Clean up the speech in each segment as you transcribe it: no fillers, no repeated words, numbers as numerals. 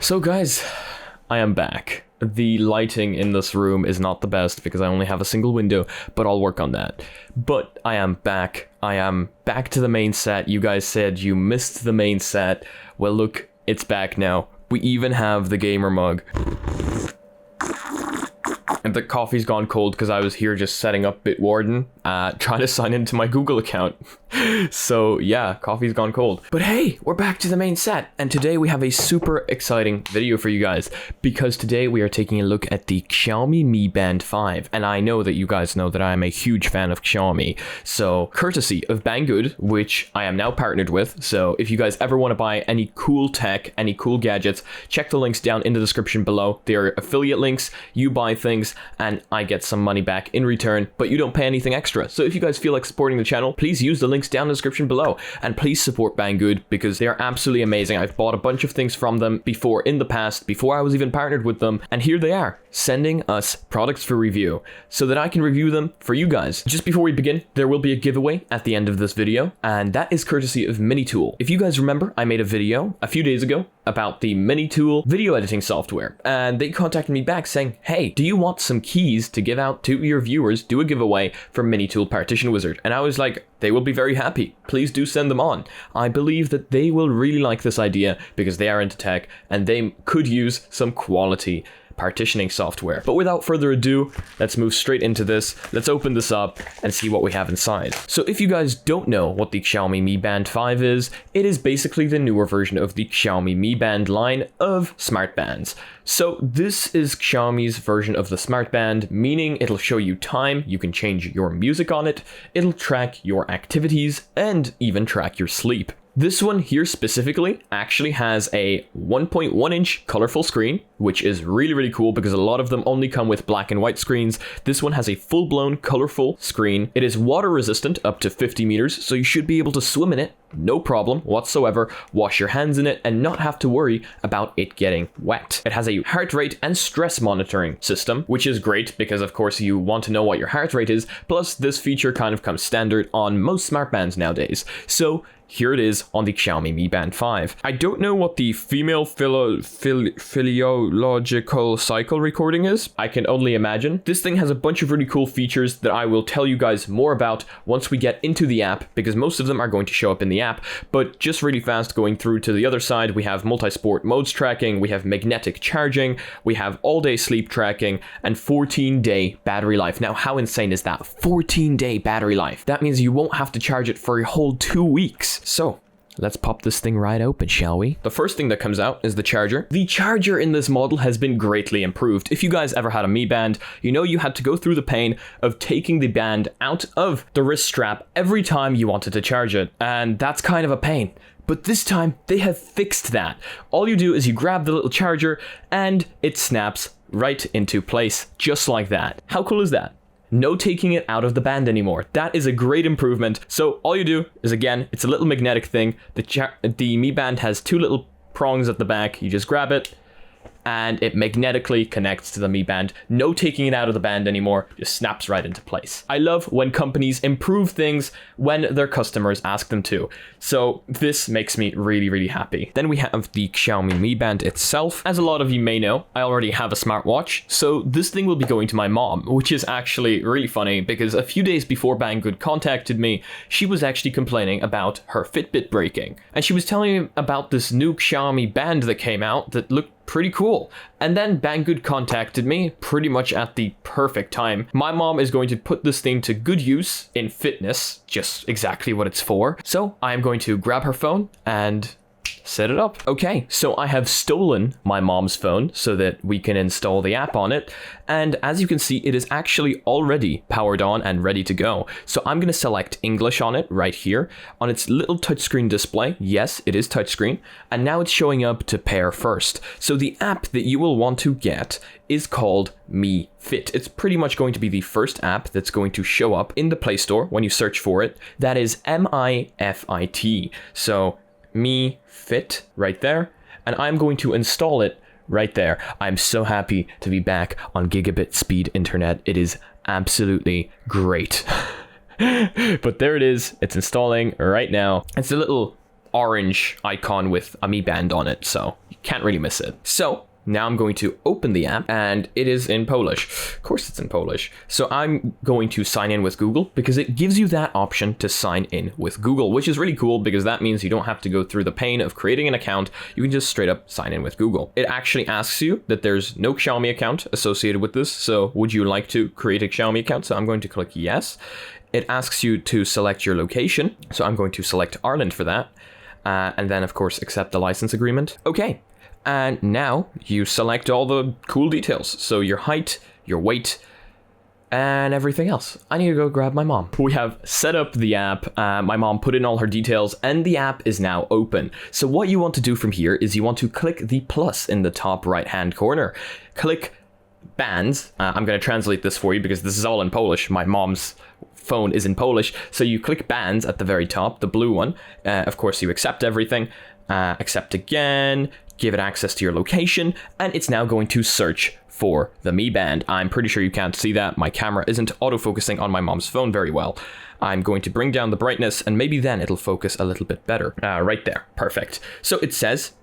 So guys, I am back. The lighting in this room is not the best because I only have a single window, but I'll work on that. But I am back. I am back to the main set. You guys said you missed the main set. Well, look, it's back now. We even have the gamer mug. And the coffee's gone cold because I was here just setting up Bitwarden, trying to sign into my Google account. So yeah, coffee's gone cold. But hey, we're back to the main set, and today we have a super exciting video for you guys, because today we are taking a look at the Xiaomi Mi Band 5, and I know that you guys know that I am a huge fan of Xiaomi, so courtesy of Bangood, which I am now partnered with, so if you guys ever want to buy any cool tech, any cool gadgets, check the links down in the description below. They are affiliate links, you buy things, and I get some money back in return, but you don't pay anything extra. So if you guys feel like supporting the channel, please use the links down in the description below, and please support Bangood because they are absolutely amazing. I've bought a bunch of things from them before in the past, before I was even partnered with them, and here they are, sending us products for review so that I can review them for you guys. Just before we begin, there will be a giveaway at the end of this video, and that is courtesy of MiniTool. If you guys remember, I made a video a few days ago about the MiniTool video editing software, and they contacted me back saying, hey, do you want some keys to give out to your viewers, do a giveaway for MiniTool Partition Wizard? And I was like, they will be very happy. Please do send them on. I believe that they will really like this idea because they are into tech and they could use some quality partitioning software. But without further ado, let's move straight into this. Let's open this up and see what we have inside. So if you guys don't know what the Xiaomi Mi Band 5 is, it is basically the newer version of the Xiaomi Mi Band line of smart bands. So this is Xiaomi's version of the smart band, meaning it'll show you time, you can change your music on it, it'll track your activities, and even track your sleep. This one here specifically actually has a 1.1 inch colorful screen, which is really cool because a lot of them only come with black and white screens. This one has a full-blown colorful screen. It is water resistant up to 50 meters, so you should be able to swim in it, no problem whatsoever, wash your hands in it, and not have to worry about it getting wet. It has a heart rate and stress monitoring system, which is great because of course you want to know what your heart rate is, plus this feature kind of comes standard on most smart bands nowadays. So here it is on the Xiaomi Mi Band 5. I don't know what the female physiological cycle recording is. I can only imagine. This thing has a bunch of really cool features that I will tell you guys more about once we get into the app, because most of them are going to show up in the app. But just really fast going through to the other side, we have multi-sport modes tracking, we have magnetic charging, we have all-day sleep tracking, and 14-day battery life. Now, how insane is that? 14-day battery life. That means you won't have to charge it for a whole 2 weeks. So let's pop this thing right open, shall we? The first thing that comes out is the charger. The charger in this model has been greatly improved. If you guys ever had a Mi Band, you know you had to go through the pain of taking the band out of the wrist strap every time you wanted to charge it, and that's kind of a pain. But this time, they have fixed that. All you do is you grab the little charger, and it snaps right into place, just like that. How cool is that? No taking it out of the band anymore. That is a great improvement. So all you do is, again, it's a little magnetic thing. The Mi Band has two little prongs at the back. You just grab it, and it magnetically connects to the Mi Band. No taking it out of the band anymore, just snaps right into place. I love when companies improve things when their customers ask them to. So this makes me really happy. Then we have the Xiaomi Mi Band itself. As a lot of you may know, I already have a smartwatch, so this thing will be going to my mom, which is actually really funny because a few days before Bangood contacted me, she was actually complaining about her Fitbit breaking. And she was telling me about this new Xiaomi band that came out that looked pretty cool. And then Bangood contacted me pretty much at the perfect time. My mom is going to put this thing to good use in fitness, just exactly what it's for. So I am going to grab her phone and set it up. Okay, so I have stolen my mom's phone so that we can install the app on it. And as you can see, it is actually already powered on and ready to go. So I'm going to select English on it right here on its little touchscreen display. Yes, it is touchscreen. And now it's showing up to pair first. So the app that you will want to get is called Mi Fit. It's pretty much going to be the first app that's going to show up in the Play Store when you search for it. That is MIFIT. So Mi Fit right there, and I'm going to install it right there. I'm so happy to be back on gigabit speed internet. It is absolutely great. But there it is. It's installing right now. It's a little orange icon with a Mi Band on it, so you can't really miss it. So now I'm going to open the app, and it is in Polish. Of course it's in Polish. So I'm going to sign in with Google, because it gives you that option to sign in with Google, which is really cool, because that means you don't have to go through the pain of creating an account. You can just straight up sign in with Google. It actually asks you that there's no Xiaomi account associated with this, so would you like to create a Xiaomi account? So I'm going to click yes. It asks you to select your location, so I'm going to select Ireland for that, and then of course accept the license agreement. Okay. And now you select all the cool details. So your height, your weight, and everything else. I need to go grab my mom. We have set up the app. My mom put in all her details, and the app is now open. So what you want to do from here is you want to click the plus in the top right-hand corner. Click bands. I'm going to translate this for you because this is all in Polish. My mom's phone is in Polish. So you click bands at the very top, the blue one. Of course, you accept everything. Accept again. Give it access to your location, and it's now going to search for the Mi Band. I'm pretty sure you can't see that. My camera isn't autofocusing on my mom's phone very well. I'm going to bring down the brightness, and maybe then it'll focus a little bit better. Right there. Perfect. So it says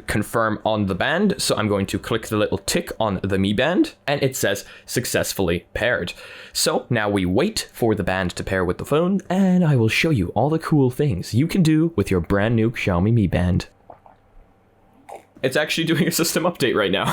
confirm on the band. So I'm going to click the little tick on the Mi Band, and it says successfully paired. So now we wait for the band to pair with the phone, and I will show you all the cool things you can do with your brand new Xiaomi Mi Band. It's actually doing a system update right now.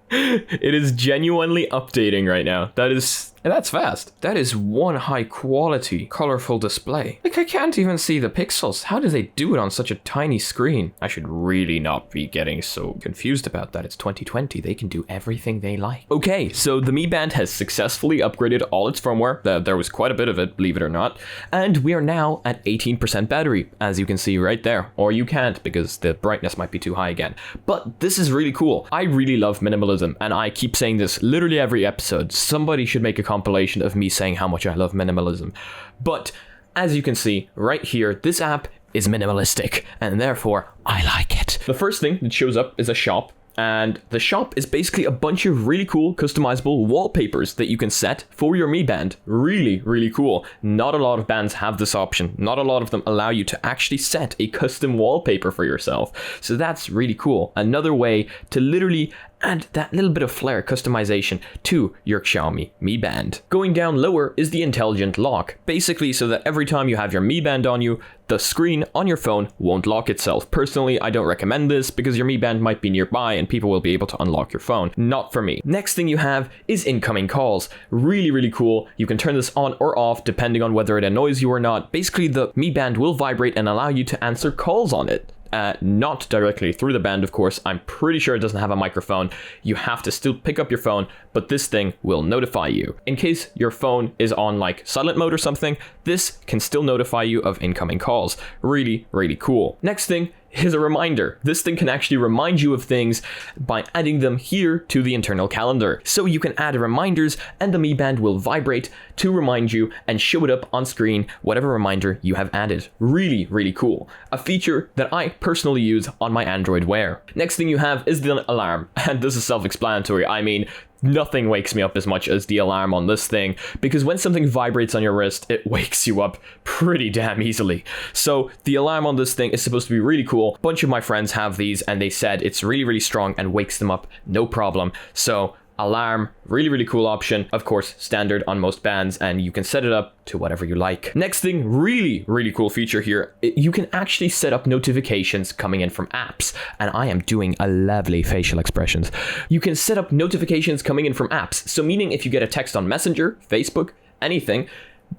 It is genuinely updating right now. That's fast. That is one high quality, colorful display. Like, I can't even see the pixels. How do they do it on such a tiny screen? I should really not be getting so confused about that. It's 2020. They can do everything they like. Okay, so the Mi Band has successfully upgraded all its firmware. There was quite a bit of it, believe it or not. And we are now at 18% battery, as you can see right there. Or you can't, because the brightness might be too high again. But this is really cool. I really love minimalism, and I keep saying this literally every episode. Somebody should make a compilation of me saying how much I love minimalism. But as you can see right here, this app is minimalistic, and therefore I like it. The first thing that shows up is a shop. And the shop is basically a bunch of really cool customizable wallpapers that you can set for your Mi Band. Really, really cool. Not a lot of bands have this option. Not a lot of them allow you to actually set a custom wallpaper for yourself. So that's really cool. Another way to literally add that little bit of flair customization to your Xiaomi Mi Band. Going down lower is the intelligent lock, basically so that every time you have your Mi Band on you, the screen on your phone won't lock itself. Personally, I don't recommend this because your Mi Band might be nearby and people will be able to unlock your phone. Not for me. Next thing you have is incoming calls. Really, really cool. You can turn this on or off depending on whether it annoys you or not. Basically, the Mi Band will vibrate and allow you to answer calls on it. Not directly through the band, of course. I'm pretty sure it doesn't have a microphone. You have to still pick up your phone, but this thing will notify you. In case your phone is on like silent mode or something, this can still notify you of incoming calls. Really, really cool. Next thing is a reminder. This thing can actually remind you of things by adding them here to the internal calendar. So you can add reminders and the Mi Band will vibrate to remind you and show it up on screen, whatever reminder you have added. Really, really cool. A feature that I personally use on my Android Wear. Next thing you have is the alarm. And this is self-explanatory. I mean, nothing wakes me up as much as the alarm on this thing, because when something vibrates on your wrist, it wakes you up pretty damn easily. So the alarm on this thing is supposed to be really cool. A bunch of my friends have these and they said it's really, really strong and wakes them up no problem. So alarm, really, really cool option. Of course, standard on most bands, and you can set it up to whatever you like. Next thing, really, really cool feature here. You can actually set up notifications coming in from apps, and I am doing a lovely facial expressions. You can set up notifications coming in from apps. So meaning if you get a text on Messenger, Facebook, anything,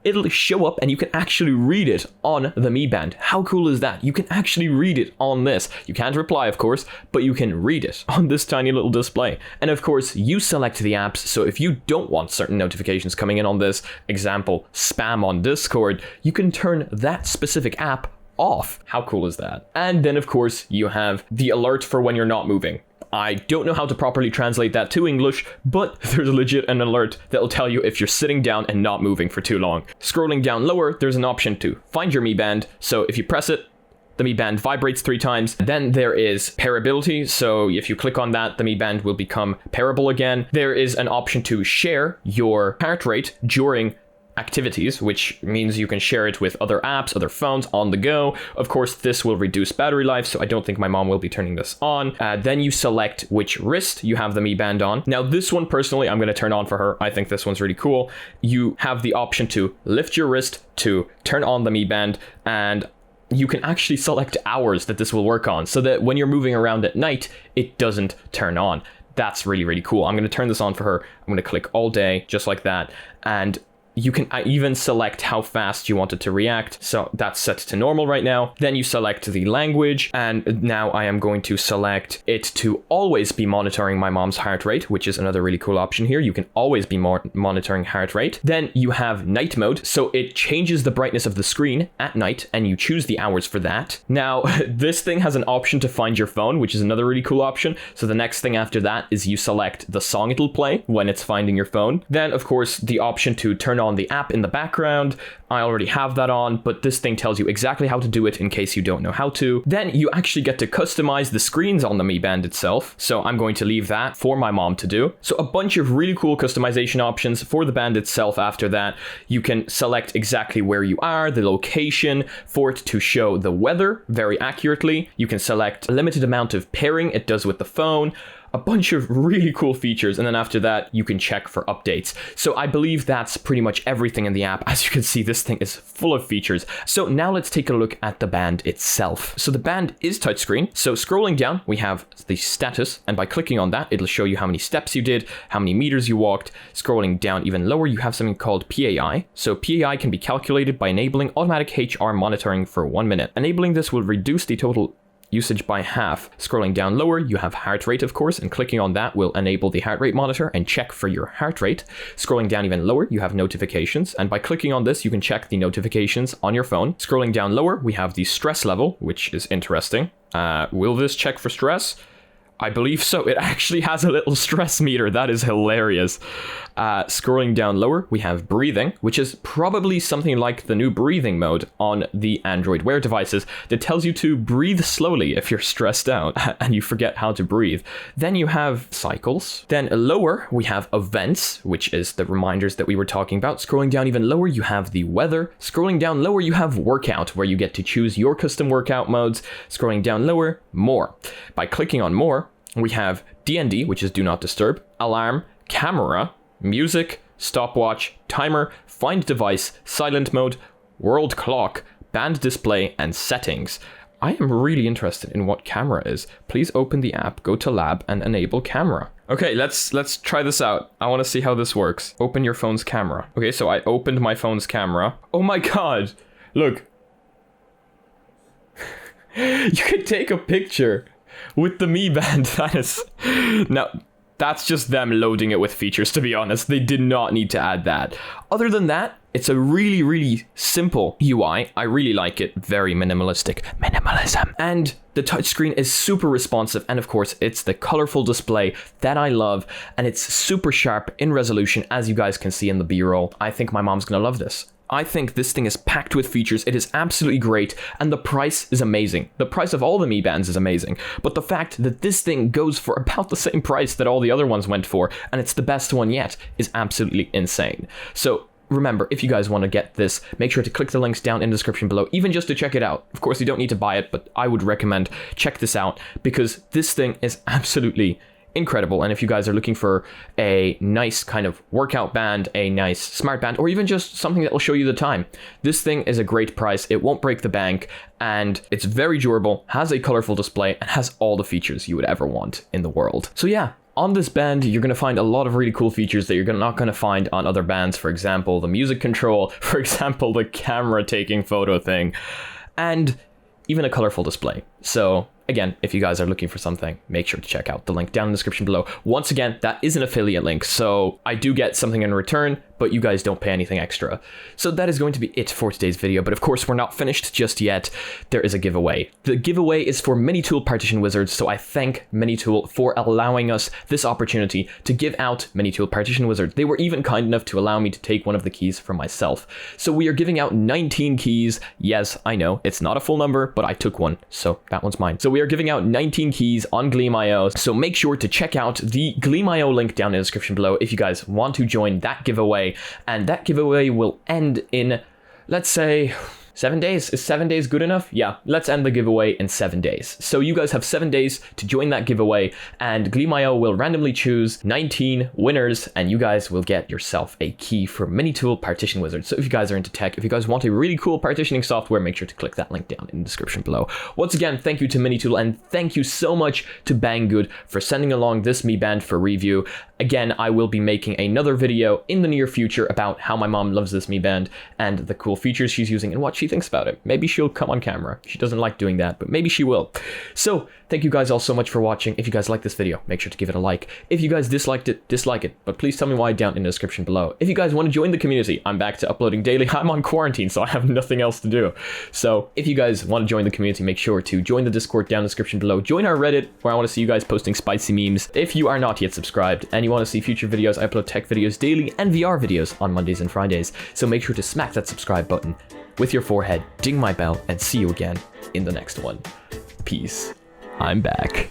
it'll show up and you can actually read it on the Mi Band. How cool is that? You can actually read it on this. You can't reply, of course, but you can read it on this tiny little display. And of course, you select the apps. So if you don't want certain notifications coming in on this, example, spam on Discord, you can turn that specific app off. How cool is that? And then of course, you have the alert for when you're not moving. I don't know how to properly translate that to English, but there's legit an alert that'll tell you if you're sitting down and not moving for too long. Scrolling down lower, there's an option to find your Mi Band. So if you press it, the Mi Band vibrates 3 times. Then there is pairability. So if you click on that, the Mi Band will become pairable again. There is an option to share your heart rate during activities, which means you can share it with other apps, other phones on the go. Of course, this will reduce battery life, so I don't think my mom will be turning this on. Then you select which wrist you have the Mi Band on. Now, this one personally, I'm going to turn on for her. I think this one's really cool. You have the option to lift your wrist to turn on the Mi Band, and you can actually select hours that this will work on so that when you're moving around at night, it doesn't turn on. That's really, really cool. I'm going to turn this on for her. I'm going to click all day, just like that. And you can even select how fast you want it to react. So that's set to normal right now. Then you select the language. And now I am going to select it to always be monitoring my mom's heart rate, which is another really cool option here. You can always be monitoring heart rate. Then you have night mode. So it changes the brightness of the screen at night and you choose the hours for that. Now, this thing has an option to find your phone, which is another really cool option. So the next thing after that is you select the song it'll play when it's finding your phone. Then, of course, the option to turn on the app in the background. I already have that on, but this thing tells you exactly how to do it in case you don't know how to. Then you actually get to customize the screens on the Mi Band itself. So I'm going to leave that for my mom to do. So a bunch of really cool customization options for the band itself. After that, you can select exactly where you are, the location for it to show the weather very accurately. You can select a limited amount of pairing it does with the phone. A bunch of really cool features, and then after that you can check for updates. So I believe that's pretty much everything in the app. As you can see, this thing is full of features. So now let's take a look at the band itself. So the band is touchscreen. So scrolling down, we have the status, and by clicking on that, it'll show you how many steps you did, how many meters you walked. Scrolling down even lower, you have something called PAI. So PAI can be calculated by enabling automatic HR monitoring for 1 minute. Enabling this will reduce the total usage by half. Scrolling down lower, you have heart rate, of course, and clicking on that will enable the heart rate monitor and check for your heart rate. Scrolling down even lower, you have notifications, and by clicking on this, you can check the notifications on your phone. Scrolling down lower, we have the stress level, which is interesting. Will this check for stress? I believe so. It actually has a little stress meter. That is hilarious. Scrolling down lower, we have breathing, which is probably something like the new breathing mode on the Android Wear devices that tells you to breathe slowly if you're stressed out and you forget how to breathe. Then you have cycles. Then lower, we have events, which is the reminders that we were talking about. Scrolling down even lower, you have the weather. Scrolling down lower, you have workout, where you get to choose your custom workout modes. Scrolling down lower, more. By clicking on more, we have DND, which is do not disturb, alarm, camera, music, stopwatch, timer, find device, silent mode, world clock, band display, and settings. I am really interested in what camera is. Please open the app, go to lab, and enable camera. Okay, let's try this out. I want to see how this works. Open your phone's camera. Okay, so I opened my phone's camera. Oh my god! Look. You can take a picture with the Mi Band. That is... Now, that's just them loading it with features, to be honest. They did not need to add that. Other than that, it's a really, really simple UI. I really like it. Very minimalistic. Minimalism. And the touchscreen is super responsive. And of course, it's the colorful display that I love. And it's super sharp in resolution, as you guys can see in the B-roll. I think my mom's gonna love this. I think this thing is packed with features. It is absolutely great, and the price is amazing. The price of all the Mi Bands is amazing, but the fact that this thing goes for about the same price that all the other ones went for, and it's the best one yet, is absolutely insane. So remember, if you guys want to get this, make sure to click the links down in the description below, even just to check it out. Of course, you don't need to buy it, but I would recommend check this out, because this thing is absolutely incredible. And if you guys are looking for a nice kind of workout band, a nice smart band, or even just something that will show you the time, this thing is a great price. It won't break the bank, and it's very durable, has a colorful display, and has all the features you would ever want in the world. So yeah, on this band, you're going to find a lot of really cool features that you're not going to find on other bands. For example, the music control, for example, the camera taking photo thing, and even a colorful display. So again, if you guys are looking for something, make sure to check out the link down in the description below. Once again, that is an affiliate link, so I do get something in return, but you guys don't pay anything extra. So that is going to be it for today's video, but of course we're not finished just yet. There is a giveaway. The giveaway is for MiniTool Partition Wizard, so I thank MiniTool for allowing us this opportunity to give out MiniTool Partition Wizard. They were even kind enough to allow me to take one of the keys for myself. So we are giving out 19 keys. Yes, I know, it's not a full number, but I took one, so that one's mine. So we are giving out 19 keys on Gleam.io, so make sure to check out the Gleam.io link down in the description below if you guys want to join that giveaway. giveaway, and that giveaway will end in, let's say, 7 days. Is 7 days good enough? Yeah, let's end the giveaway in 7 days. So you guys have 7 days to join that giveaway, and Gleam.io will randomly choose 19 winners, and you guys will get yourself a key for MiniTool Partition Wizard. So if you guys are into tech, if you guys want a really cool partitioning software, make sure to click that link down in the description below. Once again, thank you to MiniTool, and thank you so much to Bangood for sending along this Mi Band for review. Again, I will be making another video in the near future about how my mom loves this Mi Band and the cool features she's using and what she thinks about it. Maybe she'll come on camera. She doesn't like doing that, but maybe she will. So, thank you guys all so much for watching. If you guys like this video, make sure to give it a like. If you guys disliked it, dislike it. But please tell me why down in the description below. If you guys want to join the community, I'm back to uploading daily. I'm on quarantine, so I have nothing else to do. So, if you guys want to join the community, make sure to join the Discord down in the description below. Join our Reddit, where I want to see you guys posting spicy memes. If you are not yet subscribed and you want to see future videos, I upload tech videos daily and VR videos on Mondays and Fridays. So make sure to smack that subscribe button with your forehead, ding my bell, and see you again in the next one. Peace. I'm back.